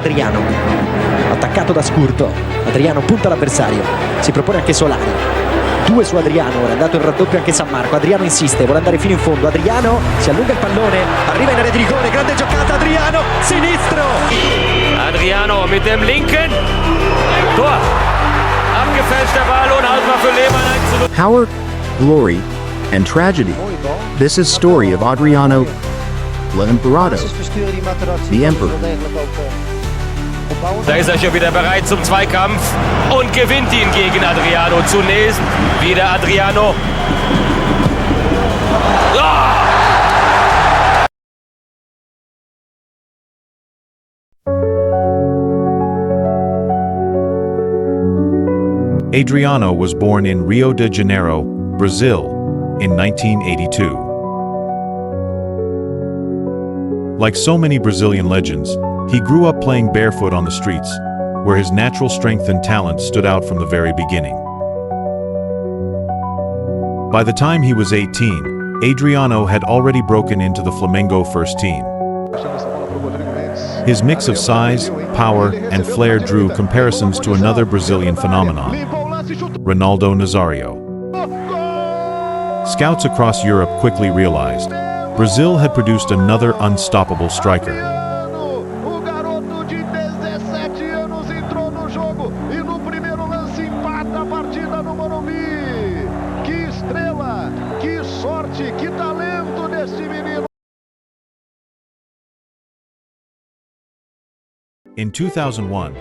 Adriano, attaccato da Scurto. Adriano punta l'avversario, si propone anche Solari, 2 su Adriano, ora è andato il raddoppio anche San Marco. Adriano insiste, vuole andare fino in fondo. Adriano si allunga il pallone, arriva in area di rigore, grande giocata. Adriano, sinistro. Adriano mit dem linken Tor. Abgefälscht der Ball und Haltbar für Lehmann 1:0. Power, glory, and tragedy. This is story of Adriano Il Imperatore, the Emperor. Da ist er schon wieder bereit zum Zweikampf und gewinnt ihn gegen Adriano. Zunächst wieder Adriano. Adriano was born in Rio de Janeiro, Brazil, in 1982. Like so many Brazilian legends, he grew up playing barefoot on the streets, where his natural strength and talent stood out from the very beginning. By the time he was 18, Adriano had already broken into the Flamengo first team. His mix of size, power, and flair drew comparisons to another Brazilian phenomenon, Ronaldo Nazario. Scouts across Europe quickly realized Brazil had produced another unstoppable striker. In 2001,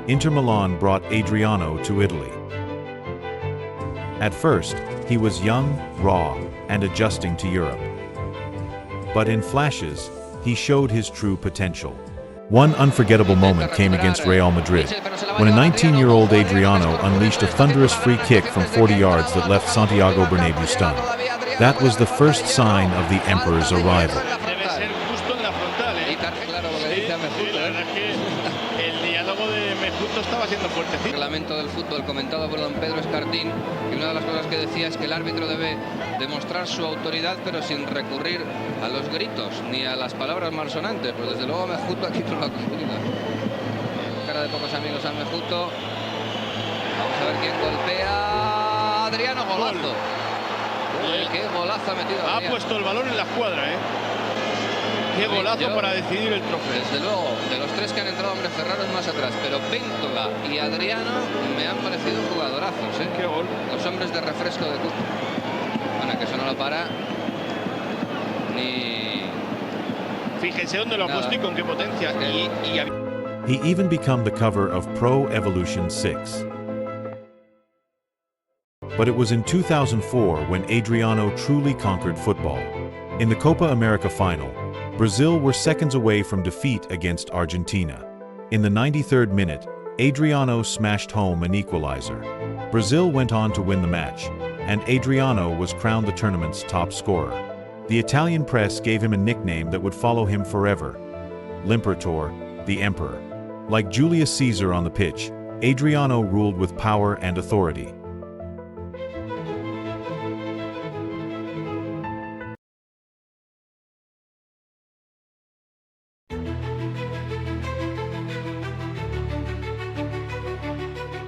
Inter Milan brought Adriano to Italy. At first, he was young, raw, and adjusting to Europe. But in flashes, he showed his true potential. One unforgettable moment came against Real Madrid, when a 19-year-old Adriano unleashed a thunderous free kick from 40 yards that left Santiago Bernabéu stunned. That was the first sign of the Emperor's arrival. El reglamento del fútbol comentado por don Pedro Escartín, y una de las cosas que decía es que el árbitro debe demostrar su autoridad pero sin recurrir a los gritos ni a las palabras malsonantes. Pues desde luego Mejuto aquí no lo ha conseguido. Cara de pocos amigos a Mejuto. Vamos a ver quién golpea. Adriano, golazo. Uy, qué golazo ha metido Adriano. Ha puesto el balón en la escuadra, Qué golazo para decidir el trofeo. Desde luego, de los 3 que han entrado, hombre, Ferraro es más atrás, pero Péntola y Adriano me han parecido jugadorazos, Qué gol. Los hombres de refresco de Cuba. Bueno, que eso no lo para ni... Fíjense dónde lo ha puesto y con qué potencia. He even became the cover of Pro Evolution 6. But it was in 2004 when Adriano truly conquered football. In the Copa America final, Brazil were seconds away from defeat against Argentina. In the 93rd minute, Adriano smashed home an equalizer. Brazil went on to win the match, and Adriano was crowned the tournament's top scorer. The Italian press gave him a nickname that would follow him forever: L'Imperatore, the Emperor. Like Julius Caesar on the pitch, Adriano ruled with power and authority.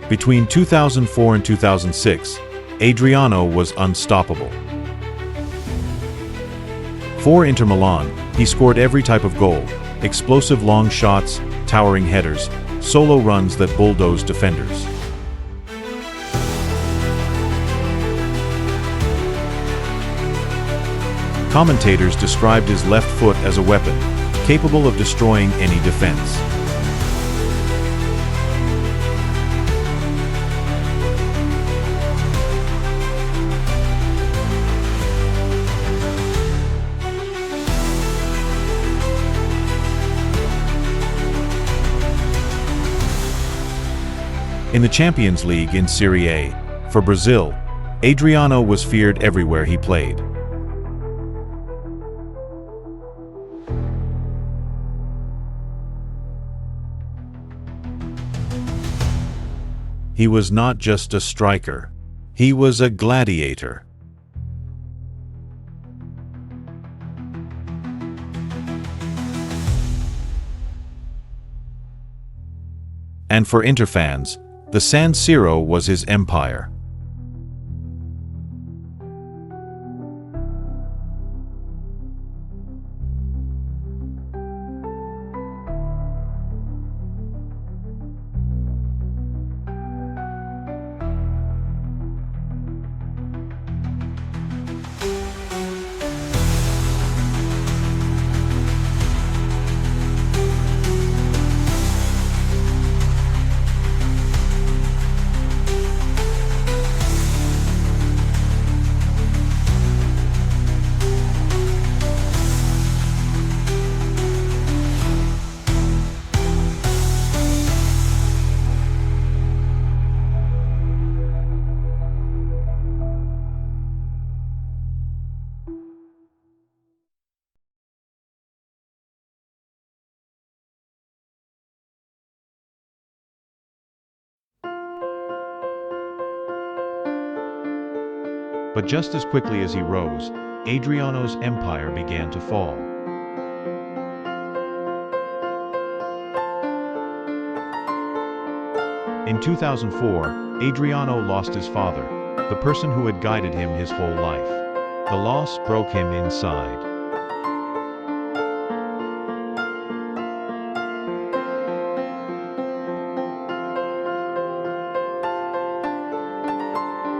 Between 2004 and 2006, Adriano was unstoppable. For Inter Milan, he scored every type of goal: explosive long shots, towering headers, solo runs that bulldozed defenders. Commentators described his left foot as a weapon, capable of destroying any defense. In the Champions League in Serie A, for Brazil, Adriano was feared everywhere he played. He was not just a striker, he was a gladiator. And for Inter fans, the San Siro was his empire. But just as quickly as he rose, Adriano's empire began to fall. In 2004, Adriano lost his father, the person who had guided him his whole life. The loss broke him inside.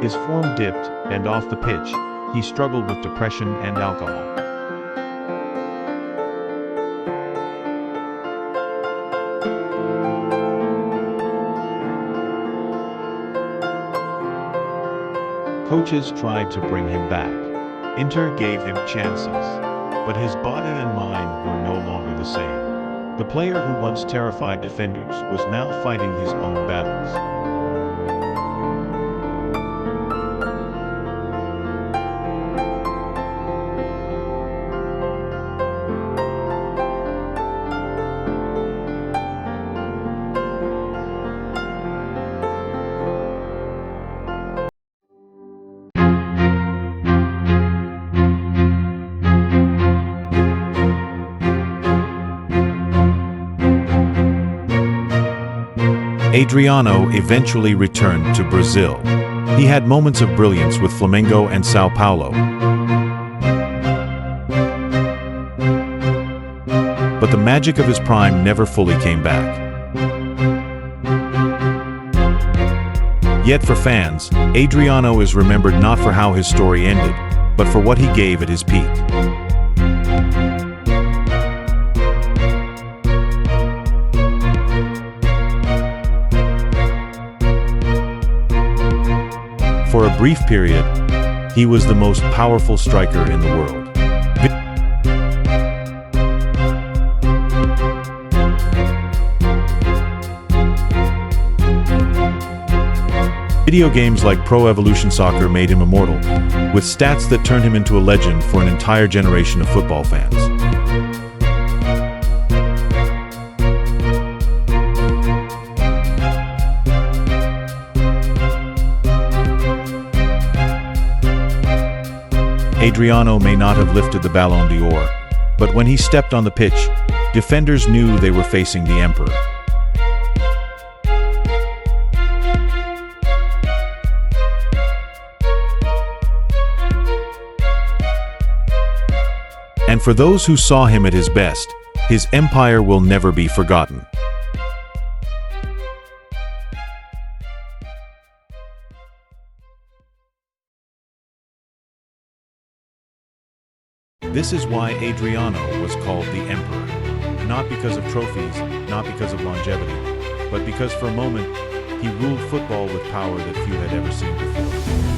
His form dipped, and off the pitch, he struggled with depression and alcohol. Coaches tried to bring him back. Inter gave him chances, but his body and mind were no longer the same. The player who once terrified defenders was now fighting his own battles. Adriano eventually returned to Brazil. He had moments of brilliance with Flamengo and Sao Paulo. But the magic of his prime never fully came back. Yet for fans, Adriano is remembered not for how his story ended, but for what he gave at his peak. For a brief period, he was the most powerful striker in the world. Video games like Pro Evolution Soccer made him immortal, with stats that turned him into a legend for an entire generation of football fans. Adriano may not have lifted the Ballon d'Or, but when he stepped on the pitch, defenders knew they were facing the Emperor. And for those who saw him at his best, his empire will never be forgotten. This is why Adriano was called the Emperor. Not because of trophies, not because of longevity, but because for a moment, he ruled football with power that few had ever seen before.